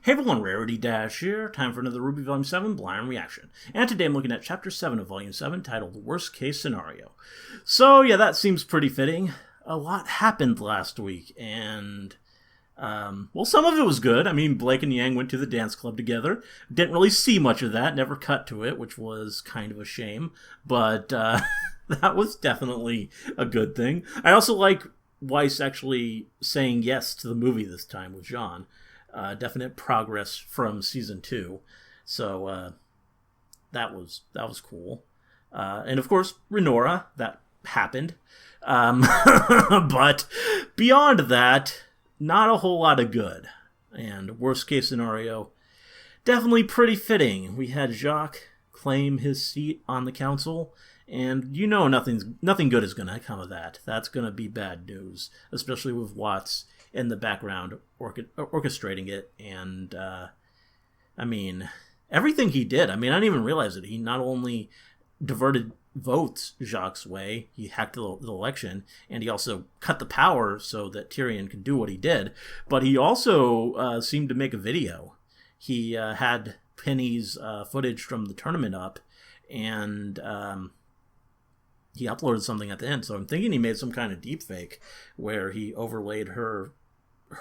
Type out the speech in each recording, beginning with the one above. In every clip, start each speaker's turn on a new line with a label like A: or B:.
A: Hey everyone, Rarity Dash here. Time for another RWBY Volume 7 Blind Reaction. And today I'm looking at Chapter 7 of Volume 7, titled Worst Case Scenario. So yeah, that seems pretty fitting. A lot happened last week, and well, some of it was good. I mean, Blake and Yang went to the dance club together. Didn't really see much of that, never cut to it, which was kind of a shame. But that was definitely a good thing. I also like Weiss actually saying yes to the movie this time with Jean. Definite progress from season 2, so that was cool. And of course, Renora, that happened. But beyond that, not a whole lot of good. And worst case scenario, definitely pretty fitting. We had Jacques claim his seat on the council, and you know nothing good is going to come of that. That's going to be bad news, especially with Watts in the background orchestrating it. And I mean, everything he did, I didn't even realize it. He not only diverted votes Jacques' way, he hacked the election, and he also cut the power so that Tyrion could do what he did, but he also seemed to make a video. He had Penny's footage from the tournament up, and he uploaded something at the end, so I'm thinking he made some kind of deepfake where he overlaid her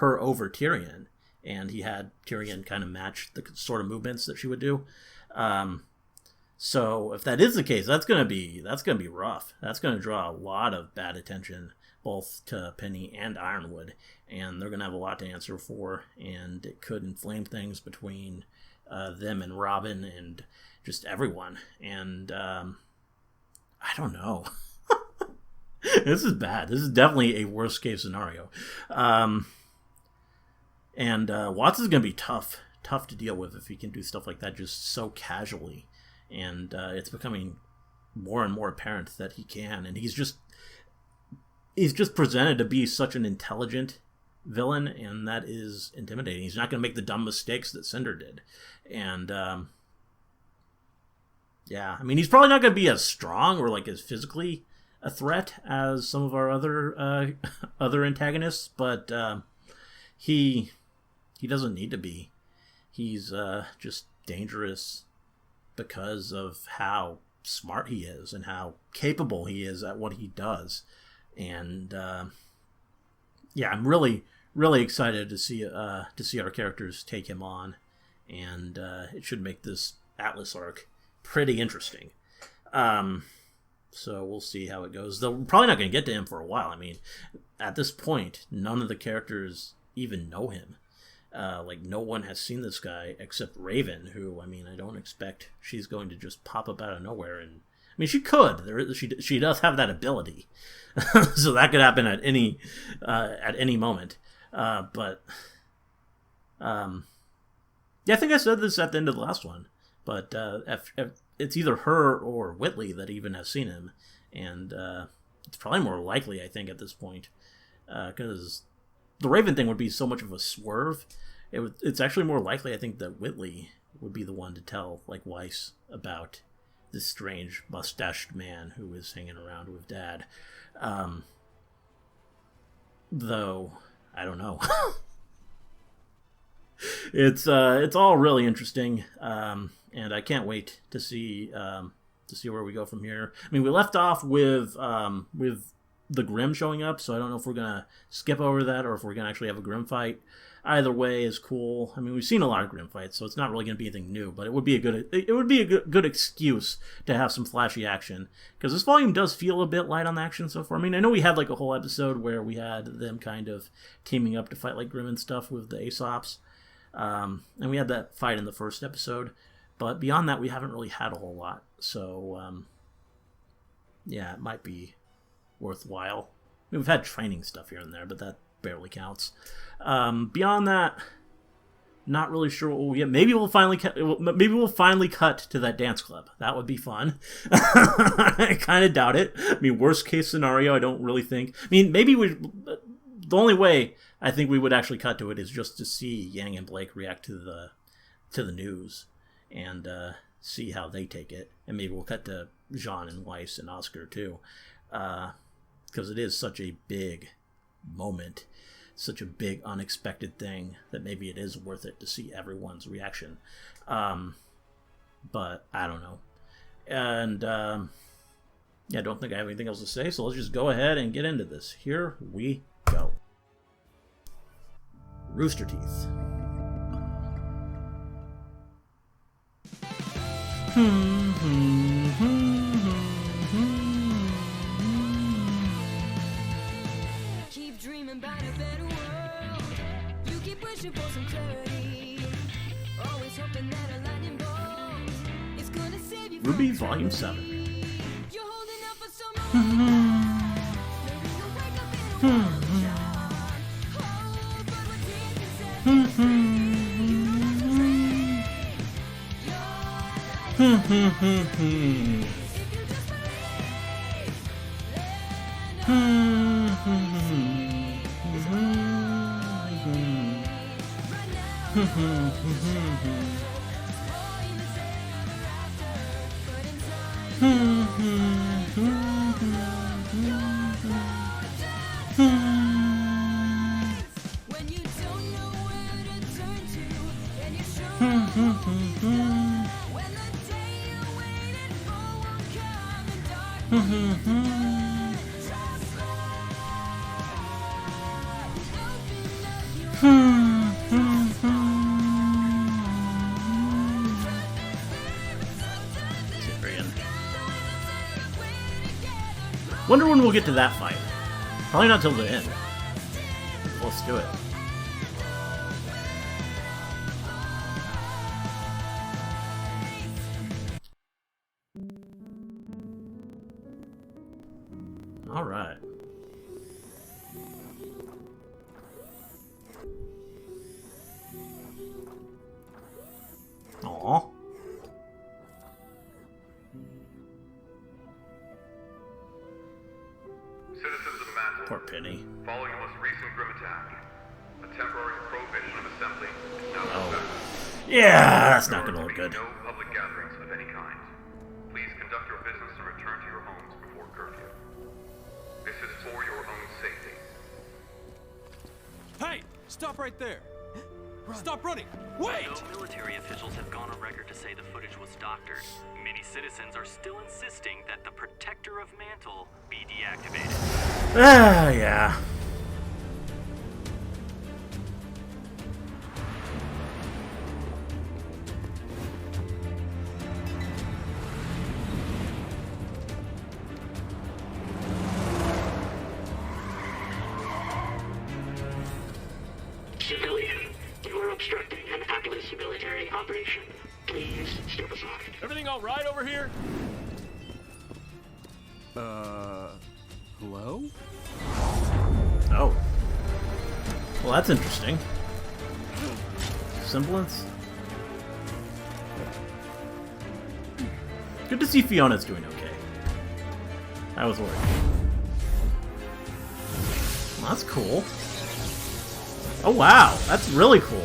A: over Tyrion, and he had Tyrion kind of match the sort of movements that she would do. So if that is the case, that's gonna be rough. That's gonna draw a lot of bad attention, both to Penny and Ironwood, and they're gonna have a lot to answer for, and it could inflame things between them and Robin and just everyone. And I don't know. This is bad. This is definitely a worst case scenario. And Watts is going to be tough to deal with if he can do stuff like that just so casually. And it's becoming more and more apparent that he can. And he's just presented to be such an intelligent villain, and that is intimidating. He's not going to make the dumb mistakes that Cinder did. And yeah, he's probably not going to be as strong or like as physically a threat as some of our other antagonists, but he doesn't need to be. He's just dangerous because of how smart he is and how capable he is at what he does. And yeah, I'm really excited to see our characters take him on, and it should make this Atlas arc pretty interesting. So we'll see how it goes. They're probably not going to get to him for a while. At this point, none of the characters even know him. No one has seen this guy except Raven, who, I don't expect she's going to just pop up out of nowhere. And she could. She does have that ability. So that could happen at any moment. But yeah, I think I said this at the end of the last one. But if it's either her or Whitley that even has seen him. And it's probably more likely, I think, at this point. Because the Raven thing would be so much of a swerve. It's actually more likely, I think, that Whitley would be the one to tell, Weiss about this strange mustached man who is hanging around with Dad. Though, I don't know. It's all really interesting, and I can't wait to see where we go from here. We left off with the Grimm showing up, so I don't know if we're gonna skip over that or if we're gonna actually have a Grimm fight. Either way is cool. We've seen a lot of Grimm fights, so it's not really gonna be anything new. But it would be a good excuse to have some flashy action, because this volume does feel a bit light on the action so far. I know we had a whole episode where we had them kind of teaming up to fight Grimm and stuff with the Aesops, and we had that fight in the first episode. But beyond that, we haven't really had a whole lot. So yeah, it might be worthwhile. We've had training stuff here and there, but that barely counts. Beyond that, not really sure what we'll get. Maybe we'll finally cut to that dance club. That would be fun. I kind of doubt it. Worst case scenario, I don't really think. Maybe the only way I think we would actually cut to it is just to see Yang and Blake react to the news and see how they take it. And maybe we'll cut to Jean and Weiss and Oscar too. Because it is such a big moment. such a big unexpected thing that maybe it is worth it to see everyone's reaction. But I don't know. And yeah, I don't think I have anything else to say, so let's just go ahead and get into this. Here we go. Rooster Teeth.
B: Keep dreaming about a better world. You keep wishing for some clarity. Always hoping that a lightning bolt is gonna save you.
A: RWBY Volume 7.
B: You're holding out for someone. Maybe you'll wake up in a world of joy. Oh, but what deep inside you free. If you just believe, when you don't know where to turn to, and you're sure when the day you waited for won't come in dark, trust me. Open up your
A: Tyrion. Wonder when we'll get to that fight. Probably not till the end. Let's do it. All right. Aww.
C: Citizens of Mantle,
A: Poor Penny.
C: following the most recent grim attack, a temporary prohibition of assembly is now suspended.
A: Yeah, that's not
C: There
A: gonna
C: are
A: look
C: to be
A: good.
C: no public gatherings of any kind. Please conduct your business and return to your homes before curfew. This is for your own safety.
D: Hey! Stop right there! Stop running! Wait!
E: Though military officials have gone on record to say the footage was doctored, many citizens are still insisting that the Protector of Mantle be deactivated.
A: Ah, yeah.
F: Civilian, you are obstructing an Atlas military operation. Please step aside.
D: Everything all right over here? Hello?
A: Oh. Well, that's interesting. Semblance? Good to see Fiona's doing okay. I was worried. Well, that's cool. Oh wow, that's really cool.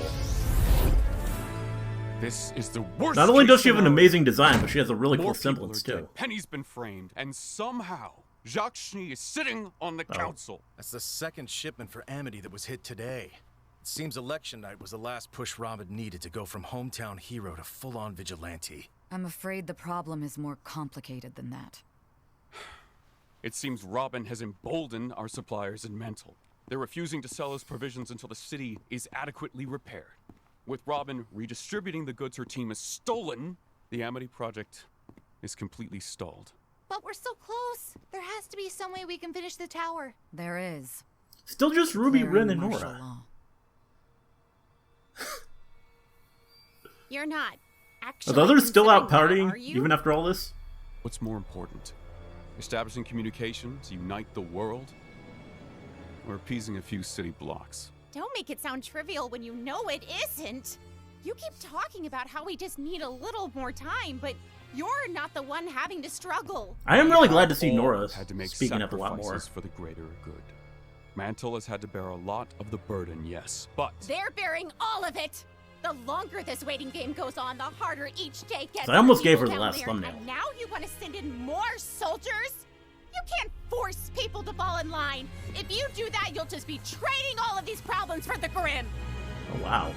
D: This is the worst.
A: Not only does she have an
D: scenario.
A: amazing design, but she has a really
D: More
A: cool
D: people
A: semblance
D: are dead.
A: too.
D: Penny's been framed, and somehow Jacques Schnee is sitting on the council.
G: That's the second shipment for Amity that was hit today. It seems election night was the last push Robin needed to go from hometown hero to full-on vigilante.
H: I'm afraid the problem is more complicated than that.
D: It seems Robin has emboldened our suppliers in Mantle. They're refusing to sell us provisions until the city is adequately repaired. With Robin redistributing the goods her team has stolen, the Amity project is completely stalled.
I: But we're so close. There has to be some way we can finish the tower.
H: There is.
A: Still just Ruby,
H: Clearing
A: Ren, and
H: martial
A: Nora.
H: law.
I: You're not.
A: Are
I: Actually,
A: the others still out
I: considering
A: partying,
I: that, are you?
A: even after all this?
D: What's more important? Establishing communication to unite the world? Or appeasing a few city blocks?
I: Don't make it sound trivial when you know it isn't. You keep talking about how we just need a little more time, but you're not the one having to struggle.
A: I am really glad to see
D: All
A: Nora
D: had to make
A: speaking up a lot more.
D: sacrifices for the greater good. Mantle has had to bear a lot of the burden, yes, but
I: They're bearing all of it. The longer this waiting game goes on, the harder each day gets.
A: So I almost
I: for
A: gave
I: people
A: her the
I: down
A: last
I: there,
A: thumbnail.
I: And now you want to send in more soldiers? You can't force people to fall in line. If you do that, you'll just be trading all of these problems for the Grim.
A: Oh, wow.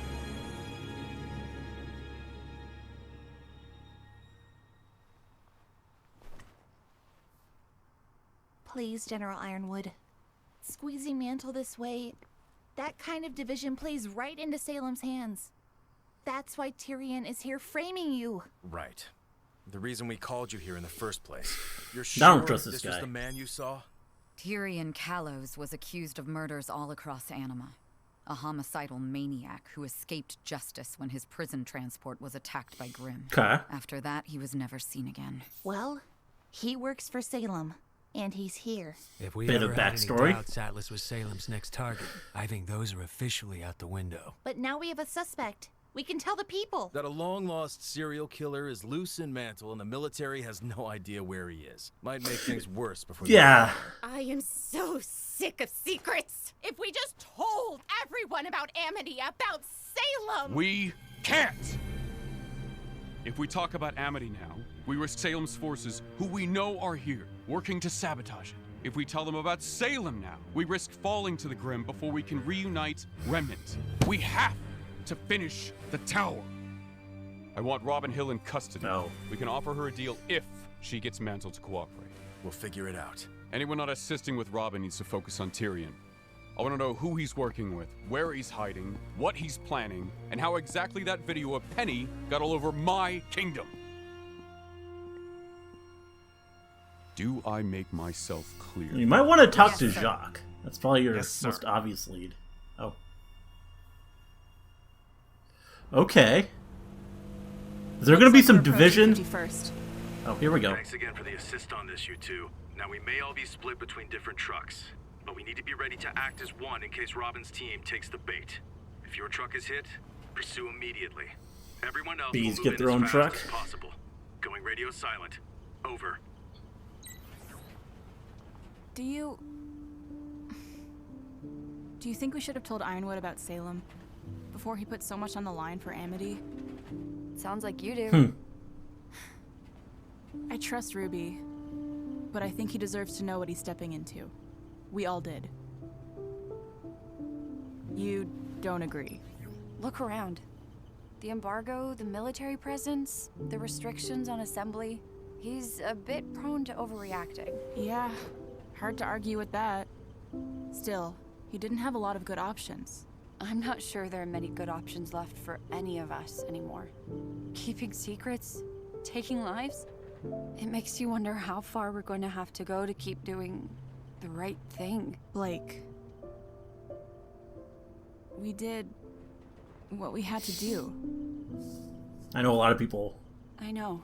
J: Please, General Ironwood. Squeezing Mantle this way, that kind of division plays right into Salem's hands. That's why Tyrion is here framing you.
G: Right. The reason we called you here in the first place. You're
A: I don't
G: sure
A: trust this
G: this
A: guy.
G: was the man you saw?
H: Tyrion Callows was accused of murders all across Anima. A homicidal maniac who escaped justice when his prison transport was attacked by Grimm.
A: Okay.
H: After that, he was never seen again.
J: Well, he works for Salem, and he's here.
K: If we
A: Bit
K: ever
A: of
K: had any
A: backstory.
K: doubts Atlas was Salem's next target, I think those are officially out the window.
J: But now we have a suspect. We can tell the people.
G: That a long-lost serial killer is loose in Mantle and the military has no idea where he is. Might make things worse before they
A: Yeah.
I: I am so sick of secrets. If we just told everyone about Amity, about Salem.
D: We can't! If we talk about Amity now, we risk Salem's forces, who we know are here, working to sabotage it. If we tell them about Salem now, we risk falling to the Grim before we can reunite Remnant. We have to finish the tower. I want Robin Hill in custody.
A: No.
D: We can offer her a deal if she gets Mantle to cooperate.
G: We'll figure it out.
D: Anyone not assisting with Robin needs to focus on Tyrion. I want to know who he's working with, where he's hiding, what he's planning, and how exactly that video of Penny got all over my kingdom. Do I make myself clear?
A: You might want to talk to
H: Yes, sir.
A: Jacques. That's probably your
L: Yes, sir.
A: most obvious lead. Oh. Okay. Is there going to be some division?
J: 51st.
A: Oh, here we go.
C: Thanks again for the assist on this, you two. Now, we may all be split between different trucks, but we need to be ready to act as one in case Robin's team takes the bait. If your truck is hit, pursue immediately. Everyone else
A: Bees
C: will
A: get
C: move
A: their
C: in
A: own
C: as
A: truck?
C: fast as possible. Going radio silent. Over.
M: Do you think we should have told Ironwood about Salem before he put so much on the line for Amity?
N: Sounds like you do.
M: I trust Ruby, but I think he deserves to know what he's stepping into. We all did. You don't agree?
N: Look around. The embargo, the military presence, the restrictions on assembly. He's a bit prone to overreacting.
M: Yeah, hard to argue with that. Still, he didn't have a lot of good options.
N: I'm not sure there are many good options left for any of us anymore. Keeping secrets, taking lives, it makes you wonder how far we're going to have to go to keep doing the right thing.
M: Blake, we did what we had to do.
A: I know a lot of people.
N: I know.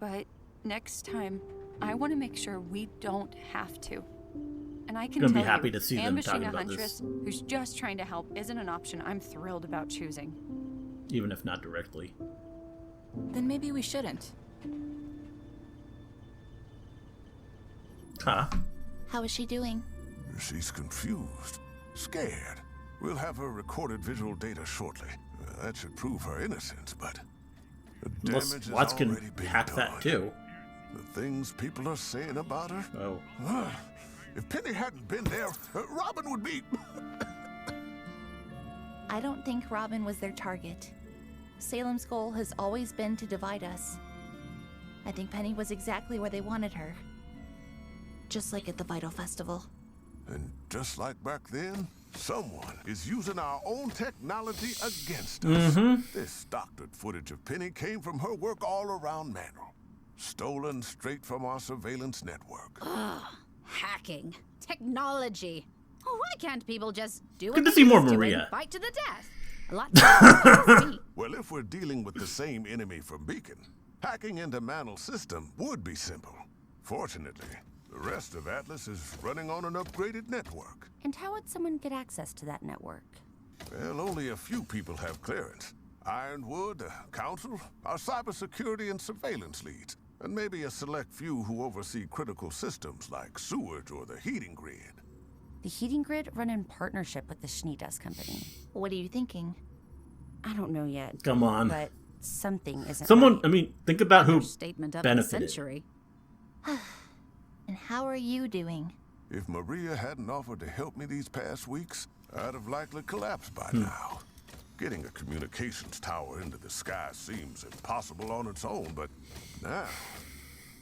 N: But next time, I want to make sure we don't have to. And I can
A: Gonna be
N: tell
A: happy
N: you,
A: to see them
N: ambushing
A: talking
N: a
A: about
N: huntress
A: this.
N: who's just trying to help isn't an option I'm thrilled about choosing.
A: Even if not directly.
M: Then maybe we shouldn't.
A: Huh?
J: How is she doing?
O: She's confused, scared. We'll have her recorded visual data shortly. That should prove her innocence, but the
A: Unless
O: damage has
A: Watts can
O: already been
A: hack
O: done.
A: that too.
O: The things people are saying about her.
A: Oh.
O: If Penny hadn't been there, Robin would be.
J: I don't think Robin was their target. Salem's goal has always been to divide us. I think Penny was exactly where they wanted her. Just like at the Vital Festival.
O: And just like back then, someone is using our own technology against us. This doctored footage of Penny came from her work all around Manor. Stolen straight from our surveillance network.
I: Ugh, hacking. Technology. Oh, why can't people just do
A: Good
I: what
A: to
I: they
A: see more
I: used to
A: Maria.
I: and fight to the death? A lot more.
O: Well, if we're dealing with the same enemy from Beacon, hacking into Manel's system would be simple. Fortunately, the rest of Atlas is running on an upgraded network.
J: And how would someone get access to that network?
O: Well, only a few people have clearance. Ironwood, the Council, our cybersecurity and surveillance leads, and maybe a select few who oversee critical systems like sewage or the heating grid.
J: The heating grid run in partnership with the Schneedas company. What are you thinking? I don't know yet.
A: Come on.
J: But something isn't
A: Someone,
J: right.
A: I mean, think about who
I: Statement of the
A: benefited.
I: century.
J: And how are you doing?
O: If Maria hadn't offered to help me these past weeks, I'd have likely collapsed by now. Getting a communications tower into the sky seems impossible on its own, but now,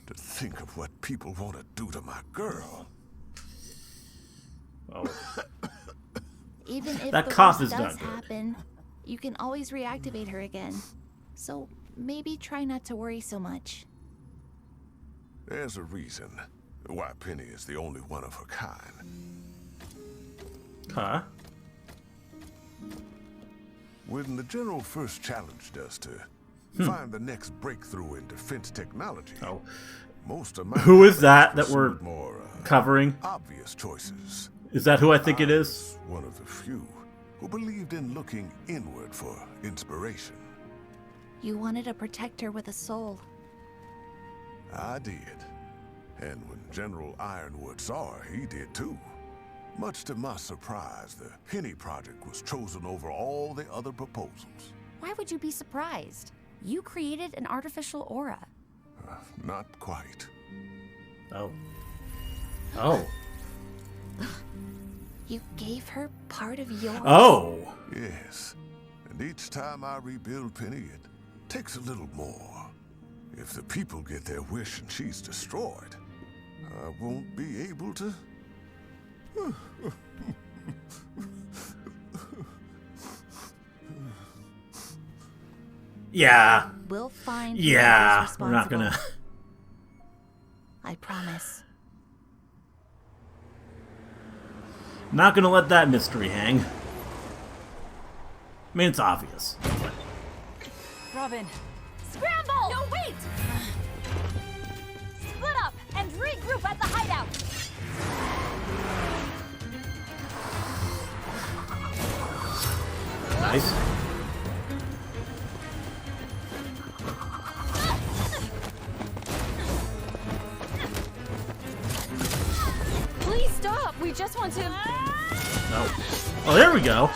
O: to think of what people want to do to my girl.
A: Oh.
J: Even if
A: That
J: the
A: cough
J: worst
A: is
J: does
A: not good.
J: happen, you can always reactivate her again. So maybe try not to worry so much.
O: There's a reason why Penny is the only one of her kind.
A: Huh?
O: When the General first challenged us to find the next breakthrough in defense technology, most of my
A: Who is that
O: colleagues
A: we're
O: pursued more
A: covering?
O: obvious choices.
A: Is that who I think it is?
O: One of the few who believed in looking inward for inspiration.
J: You wanted a protector with a soul.
O: I did. And when General Ironwood saw her, he did too. Much to my surprise, the Penny Project was chosen over all the other proposals.
L: Why would you be surprised? You created an artificial aura.
O: Not quite.
A: Oh. Oh.
J: You gave her part of yours?
A: Oh!
O: Yes. And each time I rebuild Penny, it takes a little more. If the people get their wish and she's destroyed, I won't be able to...
A: Yeah.
J: We'll find
A: Yeah.
J: whoever's
A: We're not gonna...
J: responsible. I promise.
A: Not gonna let that mystery hang. I mean, it's obvious. But...
L: Robin. Scramble! No, wait! Split up and regroup at the hideout.
A: Nice.
L: Please stop. We just want to...
A: No. Oh, there we go.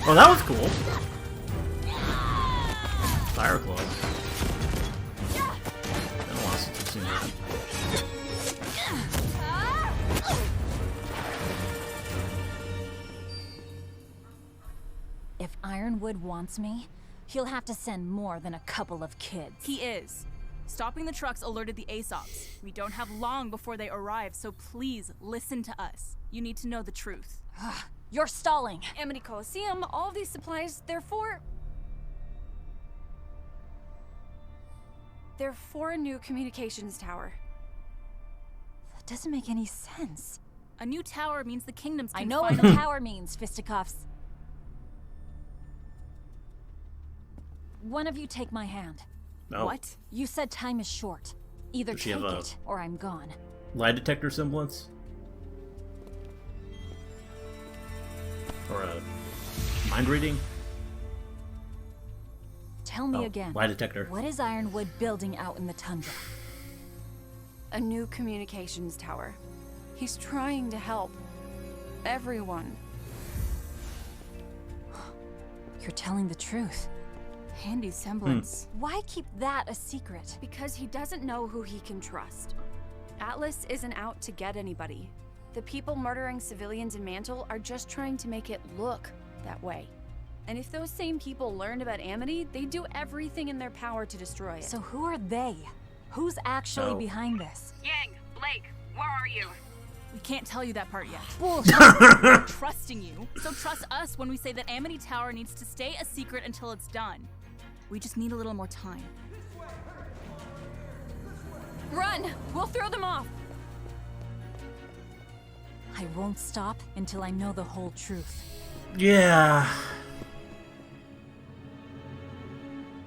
A: Oh, that was cool. Fire claw. Been a while since I've seen that.
L: If Ironwood wants me, he'll have to send more than a couple of kids.
M: He is. Stopping the trucks alerted the ASOPs. We don't have long before they arrive, so please listen to us. You need to know the truth.
L: You're stalling. Amity Coliseum, all these supplies, they're for a new communications tower. That doesn't make any sense.
M: A new tower means the kingdoms can
L: I know what
M: finally...
L: the tower means, fisticuffs. One of you take my hand.
A: No.
M: What?
L: You said time is short. Either
A: Does she
L: take
A: have a-
L: it, or I'm gone.
A: Lie detector semblance? Or a mind reading?
L: Tell me
A: Oh,
L: again.
A: lie detector.
L: What is Ironwood building out in the tundra?
N: A new communications tower. He's trying to help everyone.
L: You're telling the truth.
M: Handy semblance.
L: Why keep that a secret?
N: Because he doesn't know who he can trust. Atlas isn't out to get anybody. The people murdering civilians in Mantle are just trying to make it look that way. And if those same people learned about Amity, they'd do everything in their power to destroy it.
L: So who are they? Who's actually
A: Oh.
L: behind this?
P: Yang, Blake, where are you?
M: We can't tell you that part yet.
L: Bullshit.
M: We're trusting you, so trust us when we say that Amity Tower needs to stay a secret until it's done. We just need a little more time.
L: Run! We'll throw them off! I won't stop until I know the whole truth.
A: Yeah.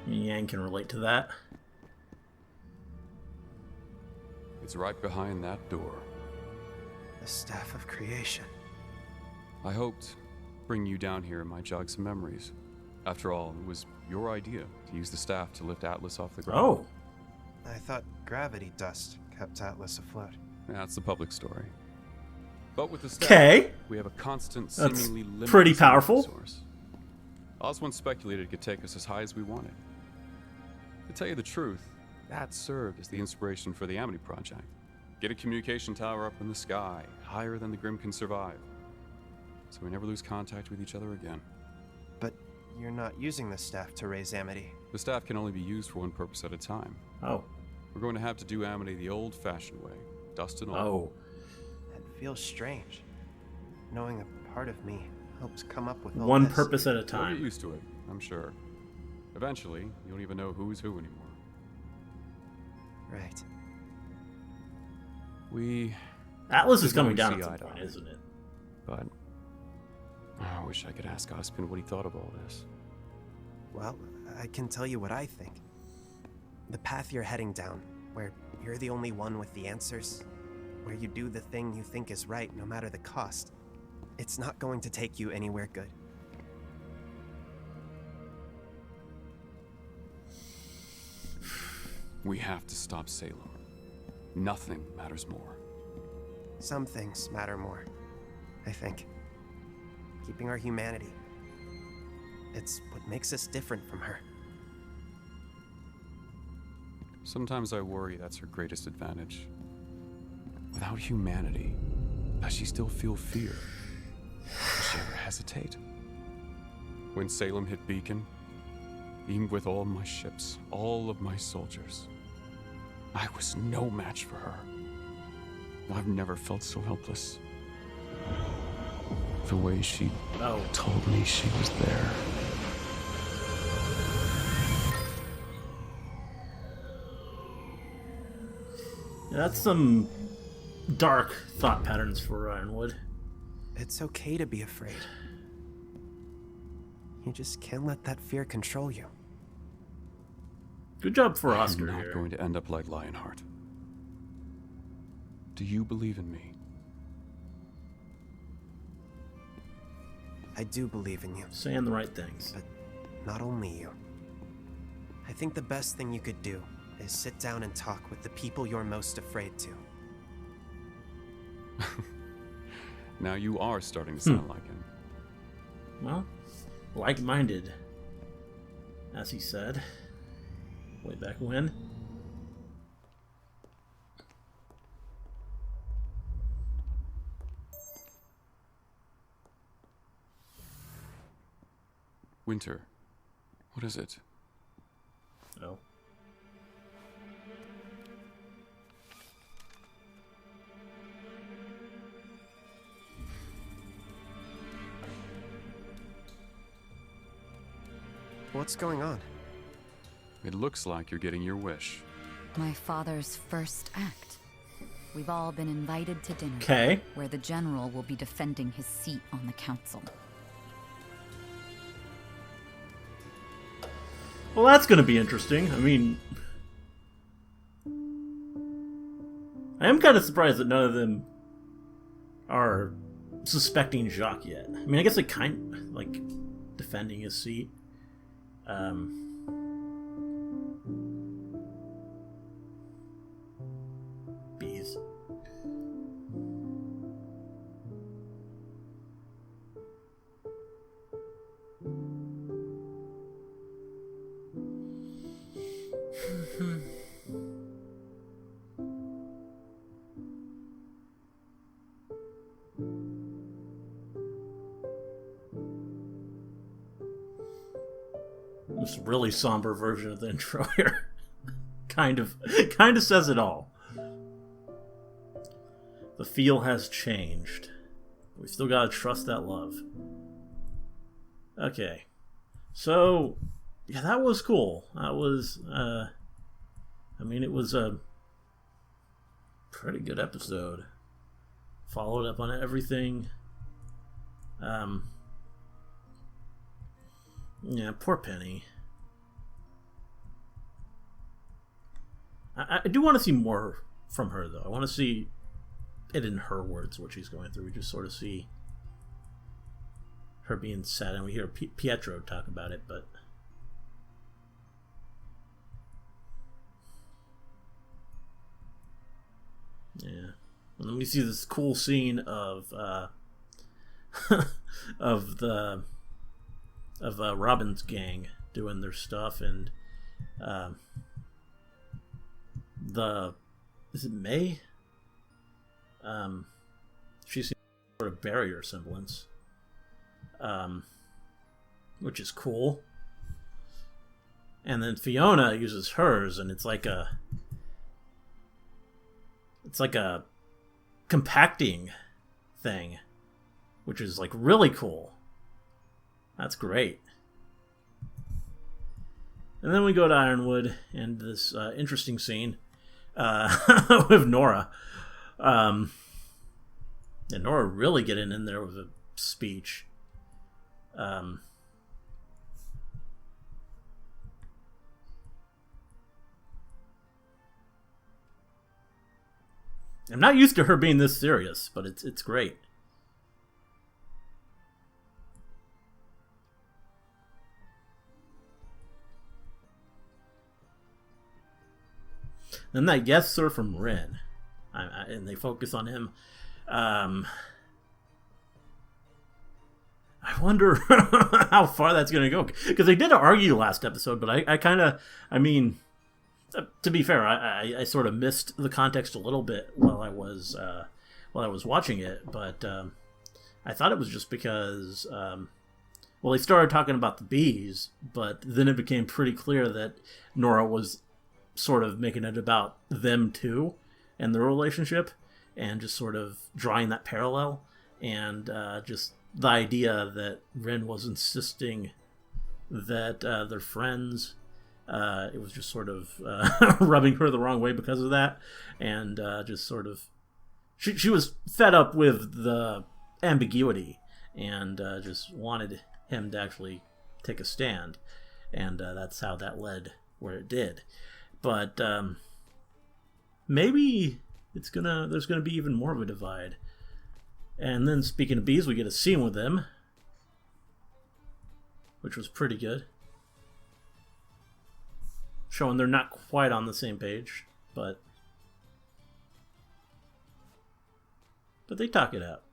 A: Yang can relate to that.
D: It's right behind that door.
Q: The Staff of Creation.
D: I hoped bringing you down here might jog some memories. After all, it was your idea to use the staff to lift Atlas off the ground.
A: Oh.
Q: I thought gravity dust kept Atlas afloat.
D: That's the public story. But with the staff,
A: 'Kay.
D: we have a constant,
A: That's
D: seemingly limitless
A: pretty powerful.
D: source. Oz once speculated it could take us as high as we wanted. To tell you the truth, that served as the inspiration for the Amity Project. Get a communication tower up in the sky, higher than the Grimm can survive, so we never lose contact with each other again.
Q: But you're not using the staff to raise Amity.
D: The staff can only be used for one purpose at a time.
A: Oh.
D: We're going to have to do Amity the old-fashioned way, dust and all.
A: Oh.
Q: That feels strange. Knowing a part of me helps come up with all
A: One
Q: this.
A: purpose at a
D: You'll
A: time.
D: get used to it, I'm sure. Eventually, you don't even know who's who anymore.
Q: Right.
A: Atlas is
D: There's
A: coming
D: no
A: down at
D: eye
A: some
D: to
A: point,
D: eye.
A: isn't it?
D: But I wish I could ask Ospen what he thought of all this.
Q: Well, I can tell you what I think. The path you're heading down, where you're the only one with the answers, where you do the thing you think is right no matter the cost, it's not going to take you anywhere good.
D: We have to stop Salem. Nothing matters more.
Q: Some things matter more, I think. Keeping our humanity. It's what makes us different from her.
D: Sometimes I worry that's her greatest advantage. Without humanity, does she still feel fear? Does she ever hesitate? When Salem hit Beacon, even with all my ships, all of my soldiers, I was no match for her. I've never felt so helpless. The way she told me she was there.
A: Yeah, that's some dark thought patterns for Ironwood.
Q: It's okay to be afraid. You just can't let that fear control you.
A: Good job for Oscar
D: I'm not
A: here.
D: going to end up like Lionheart. Do you believe in me?
Q: I do believe in you.
A: Saying the right things.
Q: But not only you. I think the best thing you could do is sit down and talk with the people you're most afraid to.
D: Now you are starting to sound like him.
A: Well, like-minded, as he said way back when.
D: Winter. What is it?
A: Oh.
Q: What's going on?
D: It looks like you're getting your wish.
H: My father's first act. We've all been invited to dinner.
A: 'Kay.
H: Where the general will be defending his seat on the council.
A: Well, that's going to be interesting. I mean, I am kind of surprised that none of them are suspecting Jacques yet. I mean, I guess they kind like defending his seat. Bees. This really somber version of the intro here. kind of says it all. The feel has changed. We still gotta trust that love. Okay. So, yeah, that was cool. That was, I mean, it was a pretty good episode. Followed up on everything. Yeah, poor Penny. I do want to see more from her, though. I want to see it in her words, what she's going through. We just sort of see her being sad, and we hear Pietro talk about it, but... yeah. And then we see this cool scene of of Robin's gang doing their stuff, and is it May? She seems to sort of barrier semblance, which is cool. And then Fiona uses hers, and it's like a compacting thing, which is like really cool. That's great. And then we go to Ironwood, and this interesting scene with Nora. And Nora really getting in there with a speech. I'm not used to her being this serious, but it's great. Then that guest sir from Ren, and they focus on him. I wonder how far that's going to go, because they did argue last episode, but I mean, to be fair, I sort of missed the context a little bit while I was watching it, but I thought it was just because they started talking about the bees, but then it became pretty clear that Nora was sort of making it about them too and their relationship, and just sort of drawing that parallel, and just the idea that Ren was insisting that they're friends. It was just sort of rubbing her the wrong way because of that, and just sort of she was fed up with the ambiguity, and just wanted him to actually take a stand, and that's how that led where it did. But maybe there's gonna be even more of a divide. And then, speaking of bees, we get a scene with them, which was pretty good, showing they're not quite on the same page, but they talk it out.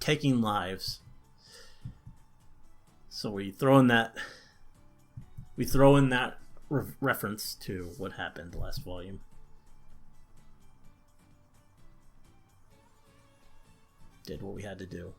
A: Taking lives. So we throw in that reference to what happened last volume. Did what we had to do.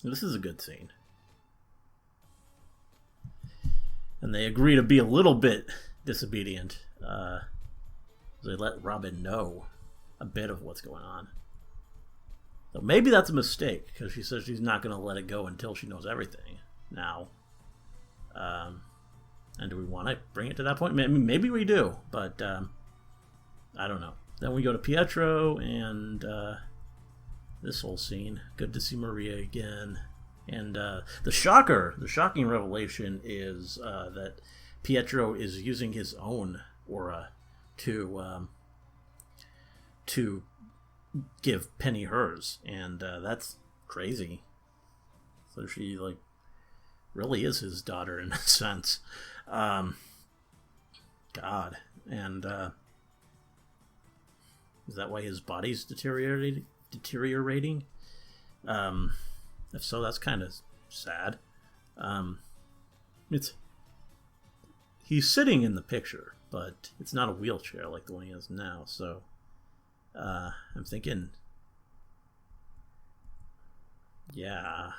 A: This is a good scene. And they agree to be a little bit disobedient. They let Robin know a bit of what's going on. So maybe that's a mistake, because she says she's not going to let it go until she knows everything now. And do we want to bring it to that point? Maybe we do, but I don't know. Then we go to Pietro, and this whole scene. Good to see Maria again. And the shocking revelation is that Pietro is using his own aura to give Penny hers, and that's crazy. So she really is his daughter in a sense. God, and is that why his body's deteriorating? If so, that's kind of sad. He's sitting in the picture, but it's not a wheelchair like the one he has now. So I'm thinking, yeah.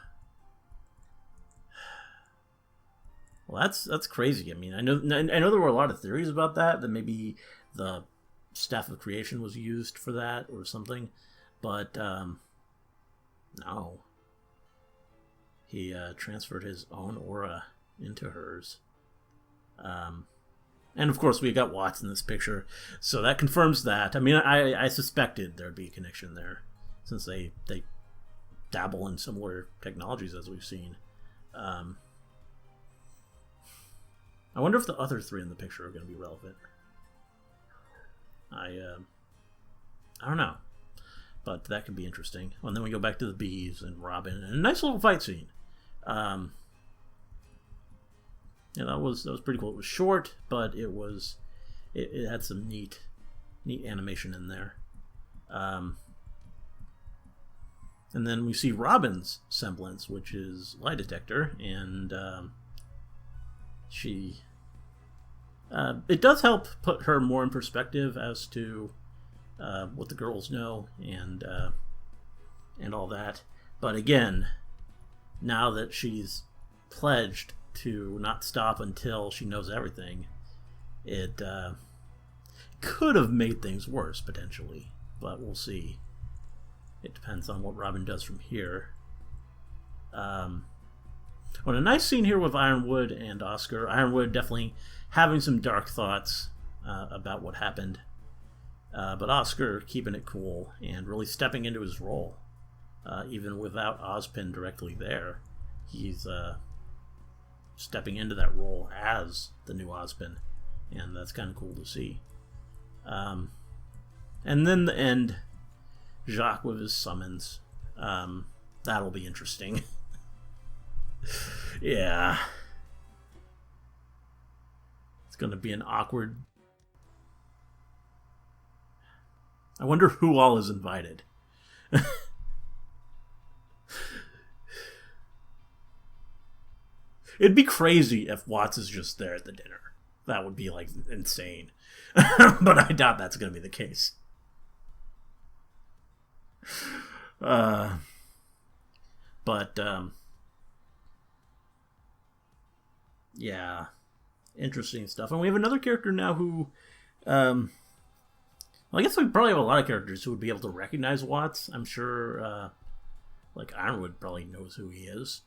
A: Well, that's crazy. I mean, I know there were a lot of theories about that maybe the Staff of Creation was used for that or something, but no. He transferred his own aura into hers. And of course, we got Watts in this picture, so that confirms that. I mean, I suspected there'd be a connection there, since they dabble in similar technologies as we've seen. I wonder if the other three in the picture are going to be relevant. I don't know. but that could be interesting. And then we go back to the bees and Robin, and a nice little fight scene. Yeah, that was pretty cool. It was short, but it had some neat animation in there. And then we see Robin's semblance, which is lie detector, and she. It does help put her more in perspective as to what the girls know and all that. But again, now that she's pledged to not stop until she knows everything, it could have made things worse potentially. But we'll see. It depends on what Robin does from here. Well, a nice scene here with Ironwood and Oscar. Ironwood definitely having some dark thoughts about what happened. But Oscar keeping it cool and really stepping into his role. Even without Ozpin directly there. He's stepping into that role as the new Ozpin. And that's kind of cool to see. And then the end, Jacques with his summons. That'll be interesting. Yeah. It's going to be an awkward... I wonder who all is invited. It'd be crazy if Watts is just there at the dinner. That would be, like, insane. But I doubt that's going to be the case. Yeah, interesting stuff. And we have another character now who, well, I guess we probably have a lot of characters who would be able to recognize Watts. I'm sure, like Ironwood probably knows who he is.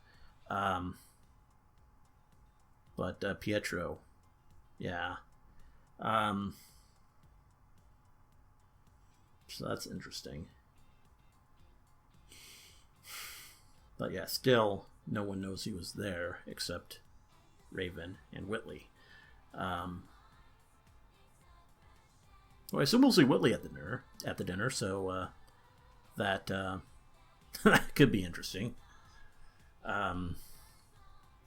A: But Pietro, yeah. So that's interesting. But yeah, still, no one knows he was there except Raven and Whitley. Well, I assume we'll see Whitley at the dinner, so that that could be interesting.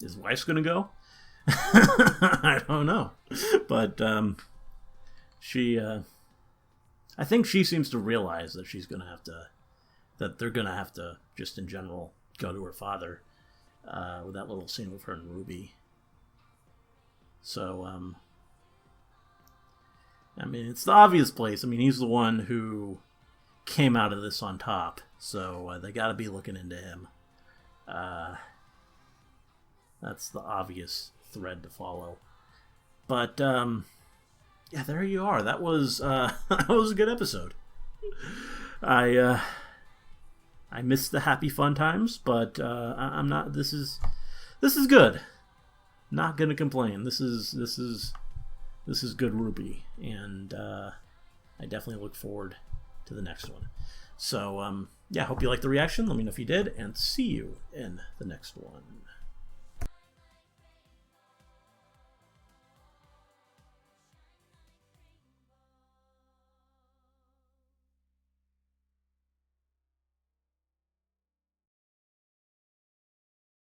A: His wife's gonna go? I don't know, but she, I think she seems to realize that she's gonna have to, that they're gonna have to just in general go to her father, with that little scene with her and Ruby. So, I mean, it's the obvious place. I mean, he's the one who came out of this on top, so they got to be looking into him. That's the obvious thread to follow. But yeah, there you are. That was that was a good episode. I missed the happy fun times, but I'm not. This is good. Not gonna complain. This is good RWBY, and I definitely look forward to the next one. So yeah, hope you liked the reaction. Let me know if you did, and see you in the next one.